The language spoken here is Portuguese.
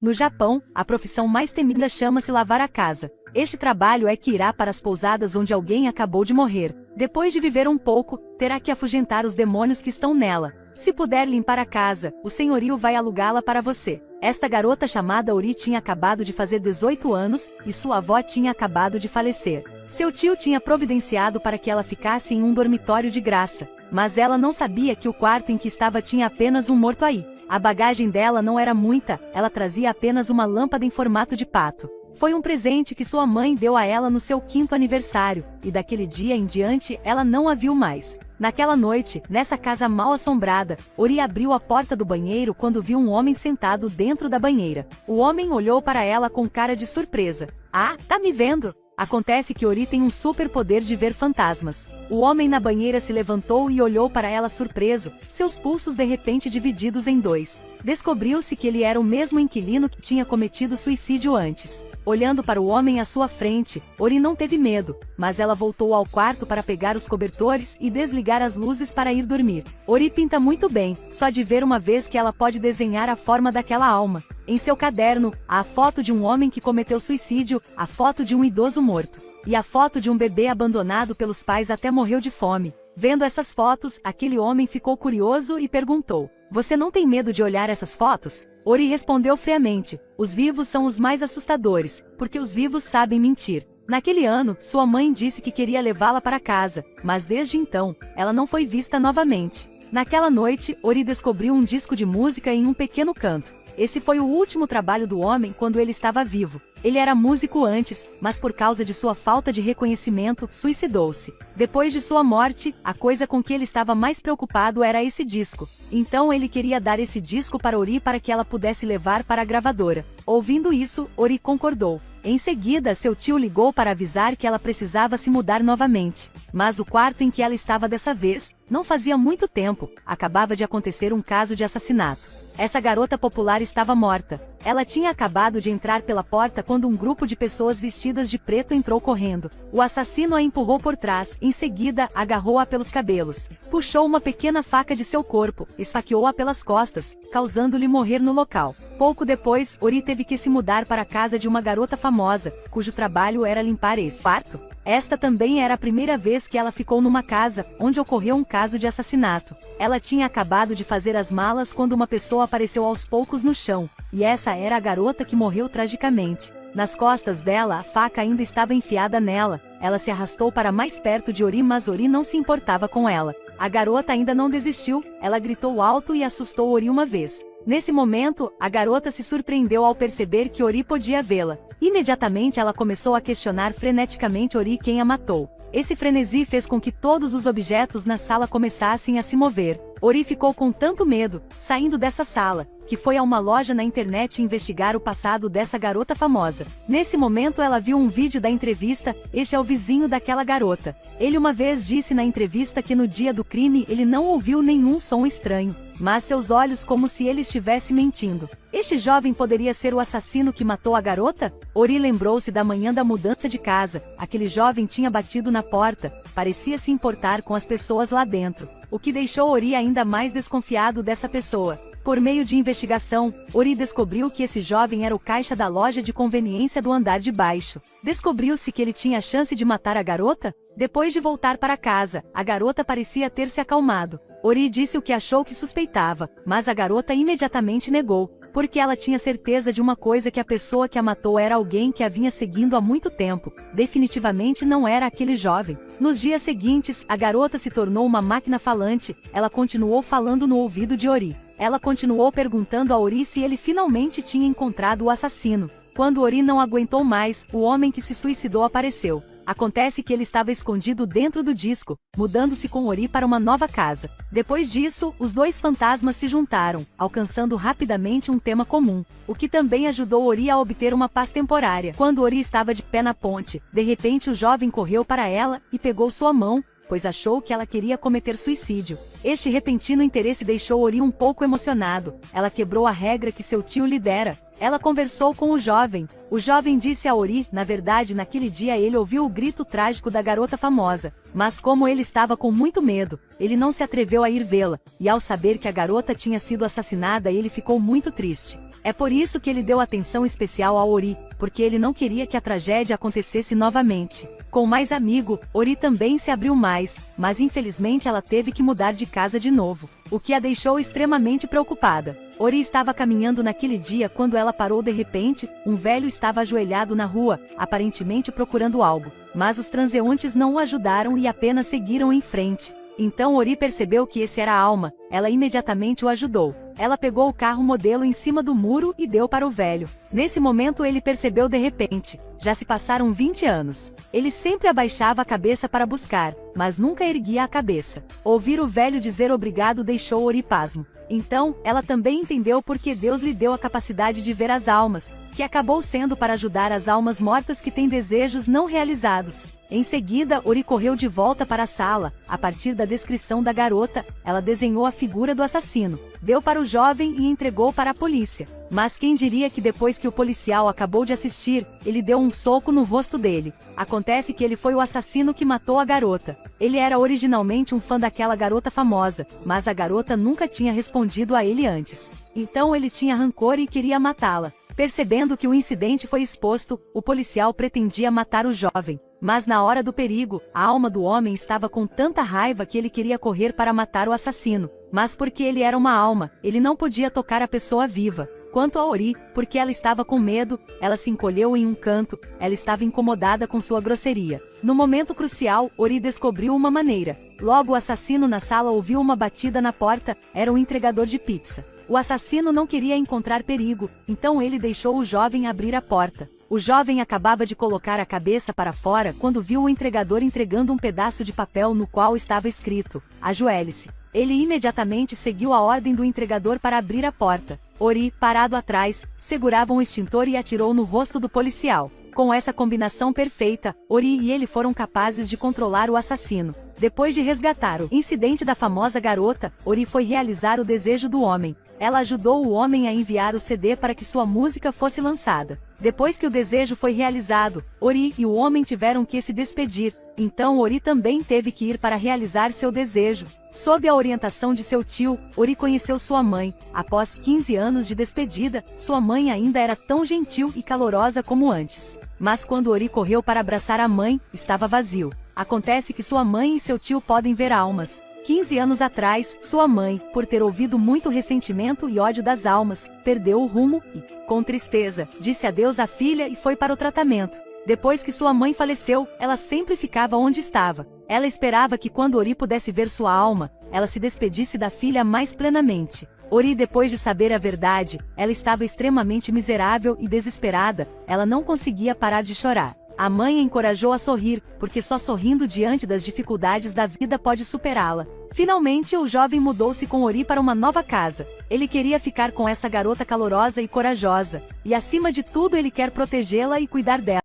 No Japão, a profissão mais temida chama-se lavar a casa. Este trabalho é que irá para as pousadas onde alguém acabou de morrer. Depois de viver um pouco, terá que afugentar os demônios que estão nela. Se puder limpar a casa, o senhorio vai alugá-la para você. Esta garota chamada Ori tinha acabado de fazer 18 anos, e sua avó tinha acabado de falecer. Seu tio tinha providenciado para que ela ficasse em um dormitório de graça, mas ela não sabia que o quarto em que estava tinha apenas um morto aí. A bagagem dela não era muita, ela trazia apenas uma lâmpada em formato de pato. Foi um presente que sua mãe deu a ela no seu 5º aniversário, e daquele dia em diante ela não a viu mais. Naquela noite, nessa casa mal assombrada, Ori abriu a porta do banheiro quando viu um homem sentado dentro da banheira. O homem olhou para ela com cara de surpresa. Ah, tá me vendo? Acontece que Ori tem um superpoder de ver fantasmas. O homem na banheira se levantou e olhou para ela surpreso, seus pulsos de repente divididos em 2. Descobriu-se que ele era o mesmo inquilino que tinha cometido suicídio antes. Olhando para o homem à sua frente, Ori não teve medo, mas ela voltou ao quarto para pegar os cobertores e desligar as luzes para ir dormir. Ori pinta muito bem, só de ver uma vez que ela pode desenhar a forma daquela alma. Em seu caderno, há a foto de um homem que cometeu suicídio, a foto de um idoso morto, e a foto de um bebê abandonado pelos pais até morreu de fome. Vendo essas fotos, aquele homem ficou curioso e perguntou: "Você não tem medo de olhar essas fotos?" Ori respondeu friamente: "Os vivos são os mais assustadores, porque os vivos sabem mentir." Naquele ano, sua mãe disse que queria levá-la para casa, mas desde então, ela não foi vista novamente. Naquela noite, Ori descobriu um disco de música em um pequeno canto. Esse foi o último trabalho do homem quando ele estava vivo. Ele era músico antes, mas por causa de sua falta de reconhecimento, suicidou-se. Depois de sua morte, a coisa com que ele estava mais preocupado era esse disco. Então ele queria dar esse disco para Ori para que ela pudesse levar para a gravadora. Ouvindo isso, Ori concordou. Em seguida, seu tio ligou para avisar que ela precisava se mudar novamente. Mas o quarto em que ela estava dessa vez, não fazia muito tempo, acabava de acontecer um caso de assassinato. Essa garota popular estava morta. Ela tinha acabado de entrar pela porta quando um grupo de pessoas vestidas de preto entrou correndo. O assassino a empurrou por trás, em seguida, agarrou-a pelos cabelos. Puxou uma pequena faca de seu corpo, esfaqueou-a pelas costas, causando-lhe morrer no local. Pouco depois, Ori teve que se mudar para a casa de uma garota famosa, cujo trabalho era limpar esse quarto. Esta também era a primeira vez que ela ficou numa casa, onde ocorreu um caso de assassinato. Ela tinha acabado de fazer as malas quando uma pessoa apareceu aos poucos no chão, e essa era a garota que morreu tragicamente. Nas costas dela a faca ainda estava enfiada nela. Ela se arrastou para mais perto de Ori, mas Ori não se importava com ela. A garota ainda não desistiu, ela gritou alto e assustou Ori uma vez. Nesse momento, a garota se surpreendeu ao perceber que Ori podia vê-la. Imediatamente ela começou a questionar freneticamente Ori quem a matou. Esse frenesi fez com que todos os objetos na sala começassem a se mover. Ori ficou com tanto medo, saindo dessa sala, que foi a uma loja na internet investigar o passado dessa garota famosa. Nesse momento ela viu um vídeo da entrevista. Este é o vizinho daquela garota. Ele uma vez disse na entrevista que no dia do crime ele não ouviu nenhum som estranho, mas seus olhos como se ele estivesse mentindo. Este jovem poderia ser o assassino que matou a garota? Ori lembrou-se da manhã da mudança de casa. Aquele jovem tinha batido na porta, parecia se importar com as pessoas lá dentro, o que deixou Ori ainda mais desconfiado dessa pessoa. Por meio de investigação, Ori descobriu que esse jovem era o caixa da loja de conveniência do andar de baixo. Descobriu-se que ele tinha a chance de matar a garota? Depois de voltar para casa, a garota parecia ter se acalmado. Ori disse o que achou que suspeitava, mas a garota imediatamente negou, porque ela tinha certeza de uma coisa, que a pessoa que a matou era alguém que a vinha seguindo há muito tempo. Definitivamente não era aquele jovem. Nos dias seguintes, a garota se tornou uma máquina falante. Ela continuou falando no ouvido de Ori. Ela continuou perguntando a Ori se ele finalmente tinha encontrado o assassino. Quando Ori não aguentou mais, o homem que se suicidou apareceu. Acontece que ele estava escondido dentro do disco, mudando-se com Ori para uma nova casa. Depois disso, os dois fantasmas se juntaram, alcançando rapidamente um tema comum, o que também ajudou Ori a obter uma paz temporária. Quando Ori estava de pé na ponte, de repente o jovem correu para ela e pegou sua mão, pois achou que ela queria cometer suicídio. Este repentino interesse deixou Ori um pouco emocionado. Ela quebrou a regra que seu tio lhe dera. Ela conversou com o jovem. O jovem disse a Ori, na verdade naquele dia ele ouviu o grito trágico da garota famosa. Mas como ele estava com muito medo, ele não se atreveu a ir vê-la, e ao saber que a garota tinha sido assassinada ele ficou muito triste. É por isso que ele deu atenção especial a Ori, porque ele não queria que a tragédia acontecesse novamente. Com mais amigo, Ori também se abriu mais, mas infelizmente ela teve que mudar de casa de novo, o que a deixou extremamente preocupada. Ori estava caminhando naquele dia quando ela parou de repente, um velho estava ajoelhado na rua, aparentemente procurando algo, mas os transeuntes não o ajudaram e apenas seguiram em frente. Então Ori percebeu que esse era a alma, ela imediatamente o ajudou. Ela pegou o carro modelo em cima do muro e deu para o velho. Nesse momento ele percebeu de repente, já se passaram 20 anos. Ele sempre abaixava a cabeça para buscar, mas nunca erguia a cabeça. Ouvir o velho dizer obrigado deixou Ori pasmo. Então, ela também entendeu porque Deus lhe deu a capacidade de ver as almas, que acabou sendo para ajudar as almas mortas que têm desejos não realizados. Em seguida, Ori correu de volta para a sala. A partir da descrição da garota, ela desenhou a figura do assassino, deu para o jovem e entregou para a polícia. Mas quem diria que depois que o policial acabou de assistir, ele deu um soco no rosto dele. Acontece que ele foi o assassino que matou a garota. Ele era originalmente um fã daquela garota famosa, mas a garota nunca tinha respondido a ele antes. Então ele tinha rancor e queria matá-la. Percebendo que o incidente foi exposto, o policial pretendia matar o jovem. Mas na hora do perigo, a alma do homem estava com tanta raiva que ele queria correr para matar o assassino. Mas porque ele era uma alma, ele não podia tocar a pessoa viva. Quanto a Ori, porque ela estava com medo, ela se encolheu em um canto, ela estava incomodada com sua grosseria. No momento crucial, Ori descobriu uma maneira. Logo o assassino na sala ouviu uma batida na porta, era um entregador de pizza. O assassino não queria encontrar perigo, então ele deixou o jovem abrir a porta. O jovem acabava de colocar a cabeça para fora quando viu o entregador entregando um pedaço de papel no qual estava escrito: ajoelhe-se. Ele imediatamente seguiu a ordem do entregador para abrir a porta. Ori, parado atrás, segurava um extintor e atirou no rosto do policial. Com essa combinação perfeita, Ori e ele foram capazes de controlar o assassino. Depois de resgatar o incidente da famosa garota, Ori foi realizar o desejo do homem. Ela ajudou o homem a enviar o CD para que sua música fosse lançada. Depois que o desejo foi realizado, Ori e o homem tiveram que se despedir. Então Ori também teve que ir para realizar seu desejo. Sob a orientação de seu tio, Ori conheceu sua mãe. Após 15 anos de despedida, sua mãe ainda era tão gentil e calorosa como antes. Mas quando Ori correu para abraçar a mãe, estava vazio. Acontece que sua mãe e seu tio podem ver almas. 15 anos atrás, sua mãe, por ter ouvido muito ressentimento e ódio das almas, perdeu o rumo e, com tristeza, disse adeus à filha e foi para o tratamento. Depois que sua mãe faleceu, ela sempre ficava onde estava. Ela esperava que quando Ori pudesse ver sua alma, ela se despedisse da filha mais plenamente. Ori, depois de saber a verdade, ela estava extremamente miserável e desesperada, ela não conseguia parar de chorar. A mãe a encorajou a sorrir, porque só sorrindo diante das dificuldades da vida pode superá-la. Finalmente o jovem mudou-se com Ori para uma nova casa. Ele queria ficar com essa garota calorosa e corajosa, e acima de tudo ele quer protegê-la e cuidar dela.